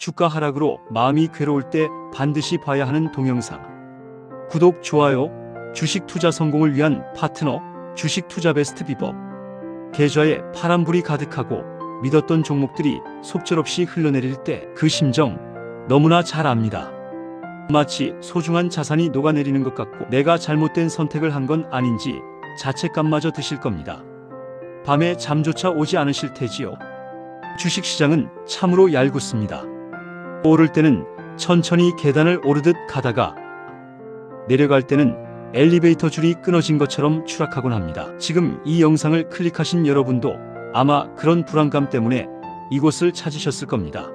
주가 하락으로 마음이 괴로울 때 반드시 봐야 하는 동영상. 구독, 좋아요. 주식 투자 성공을 위한 파트너, 주식 투자 베스트 비법. 계좌에 파란불이 가득하고 믿었던 종목들이 속절없이 흘러내릴 때 그 심정 너무나 잘 압니다. 마치 소중한 자산이 녹아내리는 것 같고 내가 잘못된 선택을 한 건 아닌지 자책감마저 드실 겁니다. 밤에 잠조차 오지 않으실 테지요. 주식시장은 참으로 얄궂습니다. 오를 때는 천천히 계단을 오르듯 가다가 내려갈 때는 엘리베이터 줄이 끊어진 것처럼 추락하곤 합니다. 지금 이 영상을 클릭하신 여러분도 아마 그런 불안감 때문에 이곳을 찾으셨을 겁니다.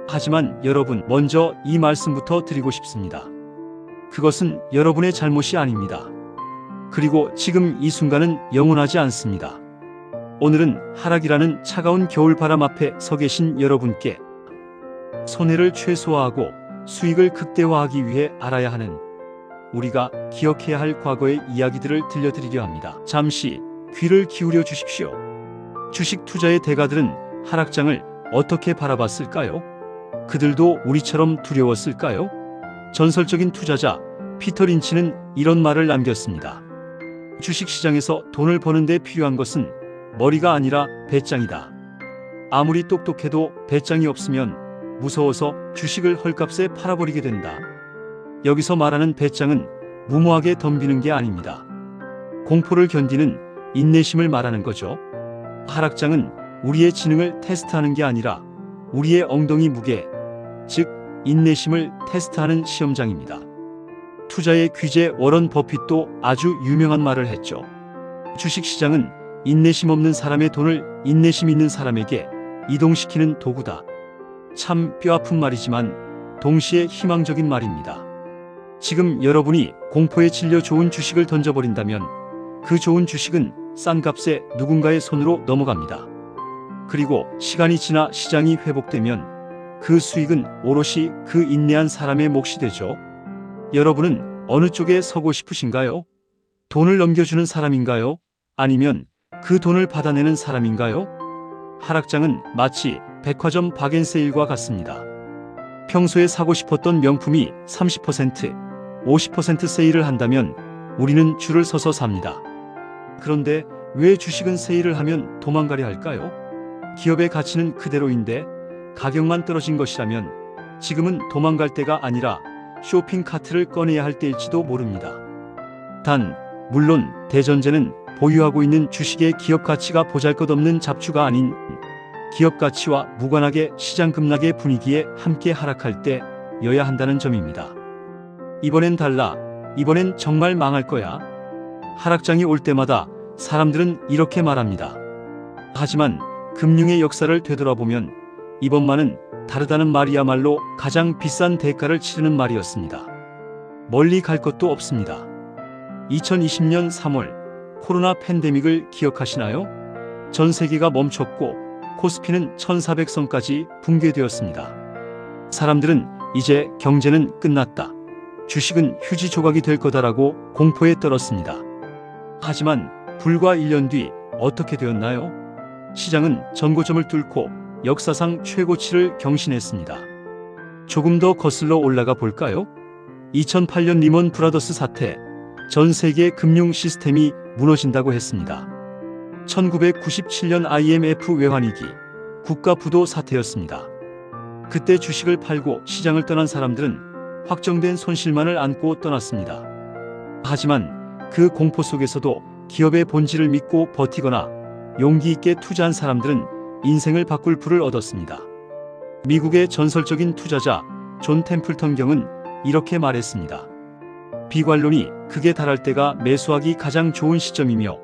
하지만 여러분, 먼저 이 말씀부터 드리고 싶습니다. 그것은 여러분의 잘못이 아닙니다. 그리고 지금 이 순간은 영원하지 않습니다. 오늘은 하락이라는 차가운 겨울바람 앞에 서 계신 여러분께 손해를 최소화하고 수익을 극대화하기 위해 알아야 하는, 우리가 기억해야 할 과거의 이야기들을 들려드리려 합니다. 잠시 귀를 기울여 주십시오. 주식 투자의 대가들은 하락장을 어떻게 바라봤을까요? 그들도 우리처럼 두려웠을까요? 전설적인 투자자 피터 린치는 이런 말을 남겼습니다. 주식시장에서 돈을 버는 데 필요한 것은 머리가 아니라 배짱이다. 아무리 똑똑해도 배짱이 없으면 무서워서 주식을 헐값에 팔아버리게 된다. 여기서 말하는 배짱은 무모하게 덤비는 게 아닙니다. 공포를 견디는 인내심을 말하는 거죠. 하락장은 우리의 지능을 테스트하는 게 아니라 우리의 엉덩이 무게, 즉 인내심을 테스트하는 시험장입니다. 투자의 귀재 워런 버핏도 아주 유명한 말을 했죠. 주식시장은 인내심 없는 사람의 돈을 인내심 있는 사람에게 이동시키는 도구다. 참 뼈아픈 말이지만 동시에 희망적인 말입니다. 지금 여러분이 공포에 질려 좋은 주식을 던져버린다면 그 좋은 주식은 싼 값에 누군가의 손으로 넘어갑니다. 그리고 시간이 지나 시장이 회복되면 그 수익은 오롯이 그 인내한 사람의 몫이 되죠. 여러분은 어느 쪽에 서고 싶으신가요? 돈을 넘겨주는 사람인가요? 아니면 그 돈을 받아내는 사람인가요? 하락장은 마치 백화점 바겐세일과 같습니다. 평소에 사고 싶었던 명품이 30%, 50% 세일을 한다면 우리는 줄을 서서 삽니다. 그런데 왜 주식은 세일을 하면 도망가려 할까요? 기업의 가치는 그대로인데 가격만 떨어진 것이라면 지금은 도망갈 때가 아니라 쇼핑 카트를 꺼내야 할 때일지도 모릅니다. 단, 물론 대전제는 보유하고 있는 주식의 기업 가치가 보잘것없는 잡주가 아닌 기업 가치와 무관하게 시장 급락의 분위기에 함께 하락할 때여야 한다는 점입니다. 이번엔 달라. 이번엔 정말 망할 거야. 하락장이 올 때마다 사람들은 이렇게 말합니다. 하지만 금융의 역사를 되돌아보면 이번만은 다르다는 말이야말로 가장 비싼 대가를 치르는 말이었습니다. 멀리 갈 것도 없습니다. 2020년 3월 코로나 팬데믹을 기억하시나요? 전 세계가 멈췄고 코스피는 1400선까지 붕괴되었습니다. 사람들은 이제 경제는 끝났다, 주식은 휴지 조각이 될 거다라고 공포에 떨었습니다. 하지만 불과 1년 뒤 어떻게 되었나요? 시장은 전고점을 뚫고 역사상 최고치를 경신했습니다. 조금 더 거슬러 올라가 볼까요? 2008년 리먼 브라더스 사태, 전 세계 금융 시스템이 무너진다고 했습니다. 1997년 IMF 외환위기, 국가 부도 사태였습니다. 그때 주식을 팔고 시장을 떠난 사람들은 확정된 손실만을 안고 떠났습니다. 하지만 그 공포 속에서도 기업의 본질을 믿고 버티거나 용기 있게 투자한 사람들은 인생을 바꿀 부를 얻었습니다. 미국의 전설적인 투자자 존 템플턴 경은 이렇게 말했습니다. 비관론이 극에 달할 때가 매수하기 가장 좋은 시점이며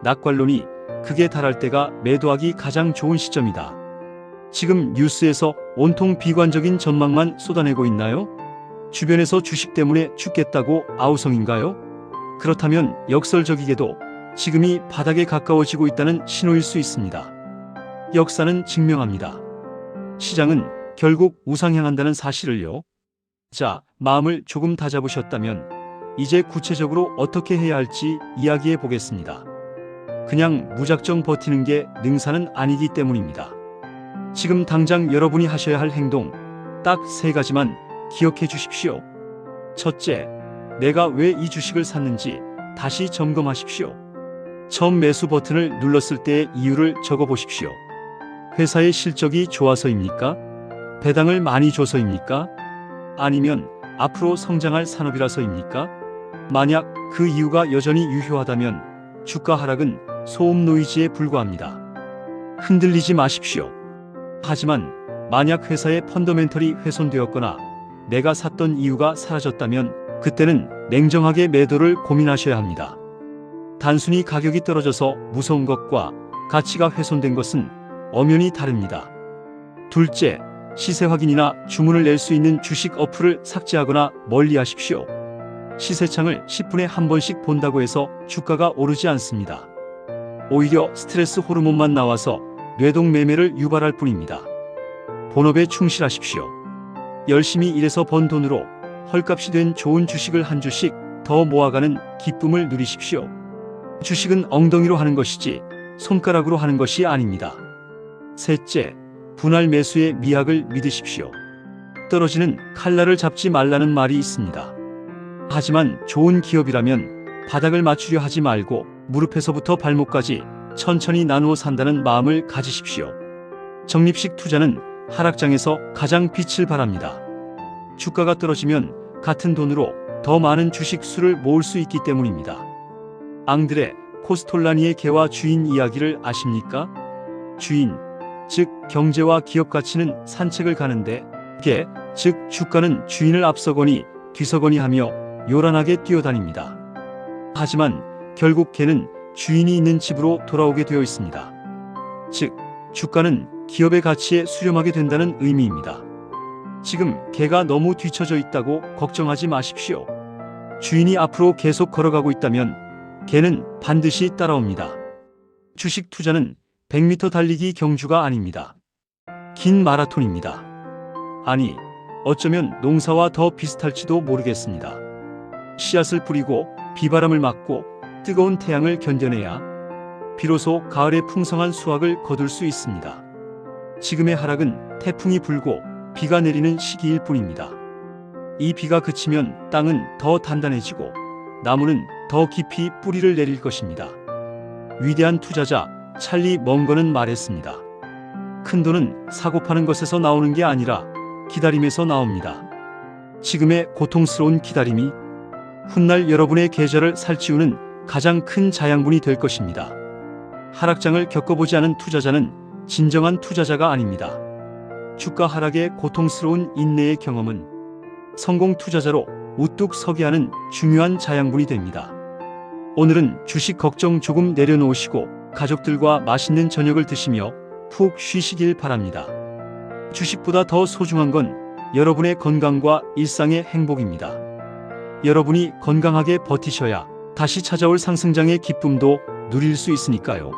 낙관론이 극에 달할 때가 매도하기 가장 좋은 시점이다. 지금 뉴스에서 온통 비관적인 전망만 쏟아내고 있나요? 주변에서 주식 때문에 죽겠다고 아우성인가요? 그렇다면 역설적이게도 지금이 바닥에 가까워지고 있다는 신호일 수 있습니다. 역사는 증명합니다. 시장은 결국 우상향한다는 사실을요. 자, 마음을 조금 다잡으셨다면 이제 구체적으로 어떻게 해야 할지 이야기해 보겠습니다. 그냥 무작정 버티는 게 능사는 아니기 때문입니다. 지금 당장 여러분이 하셔야 할 행동, 딱 3가지만 기억해 주십시오. 첫째, 내가 왜 이 주식을 샀는지 다시 점검하십시오. 처음 매수 버튼을 눌렀을 때의 이유를 적어 보십시오. 회사의 실적이 좋아서입니까? 배당을 많이 줘서입니까? 아니면 앞으로 성장할 산업이라서입니까? 만약 그 이유가 여전히 유효하다면 주가 하락은 소음 노이즈에 불과합니다. 흔들리지 마십시오. 하지만 만약 회사의 펀더멘털이 훼손되었거나 내가 샀던 이유가 사라졌다면 그때는 냉정하게 매도를 고민하셔야 합니다. 단순히 가격이 떨어져서 무서운 것과 가치가 훼손된 것은 엄연히 다릅니다. 둘째, 시세 확인이나 주문을 낼 수 있는 주식 어플을 삭제하거나 멀리하십시오. 시세창을 10분에 한 번씩 본다고 해서 주가가 오르지 않습니다. 오히려 스트레스 호르몬만 나와서 뇌동 매매를 유발할 뿐입니다. 본업에 충실하십시오. 열심히 일해서 번 돈으로 헐값이 된 좋은 주식을 한 주씩 더 모아가는 기쁨을 누리십시오. 주식은 엉덩이로 하는 것이지 손가락으로 하는 것이 아닙니다. 셋째, 분할 매수의 미학을 믿으십시오. 떨어지는 칼날을 잡지 말라는 말이 있습니다. 하지만 좋은 기업이라면 바닥을 맞추려 하지 말고 무릎에서부터 발목까지 천천히 나누어 산다는 마음을 가지십시오. 적립식 투자는 하락장에서 가장 빛을 발합니다. 주가가 떨어지면 같은 돈으로 더 많은 주식 수를 모을 수 있기 때문입니다. 앙드레 코스톨라니의 개와 주인 이야기를 아십니까? 주인, 즉 경제와 기업 가치는 산책을 가는데 개, 즉 주가는 주인을 앞서거니 뒤서거니 하며 요란하게 뛰어다닙니다. 하지만 결국 개는 주인이 있는 집으로 돌아오게 되어 있습니다. 즉 주가는 기업의 가치에 수렴하게 된다는 의미입니다. 지금 개가 너무 뒤처져 있다고 걱정하지 마십시오. 주인이 앞으로 계속 걸어가고 있다면 개는 반드시 따라옵니다. 주식 투자는 100m 달리기 경주가 아닙니다. 긴 마라톤입니다. 아니, 어쩌면 농사와 더 비슷할지도 모르겠습니다. 씨앗을 뿌리고 비바람을 맞고 뜨거운 태양을 견뎌내야 비로소 가을의 풍성한 수확을 거둘 수 있습니다. 지금의 하락은 태풍이 불고 비가 내리는 시기일 뿐입니다. 이 비가 그치면 땅은 더 단단해지고 나무는 더 깊이 뿌리를 내릴 것입니다. 위대한 투자자 찰리 멍건은 말했습니다. 큰 돈은 사고 파는 것에서 나오는 게 아니라 기다림에서 나옵니다. 지금의 고통스러운 기다림이 훗날 여러분의 계좌를 살찌우는 가장 큰 자양분이 될 것입니다. 하락장을 겪어보지 않은 투자자는 진정한 투자자가 아닙니다. 주가 하락의 고통스러운 인내의 경험은 성공 투자자로 우뚝 서게 하는 중요한 자양분이 됩니다. 오늘은 주식 걱정 조금 내려놓으시고 가족들과 맛있는 저녁을 드시며 푹 쉬시길 바랍니다. 주식보다 더 소중한 건 여러분의 건강과 일상의 행복입니다. 여러분이 건강하게 버티셔야 다시 찾아올 상승장의 기쁨도 누릴 수 있으니까요.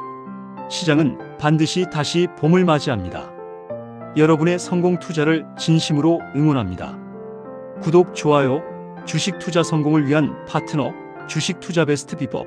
시장은 반드시 다시 봄을 맞이합니다. 여러분의 성공 투자를 진심으로 응원합니다. 구독, 좋아요, 주식 투자 성공을 위한 파트너, 주식 투자 베스트 비법.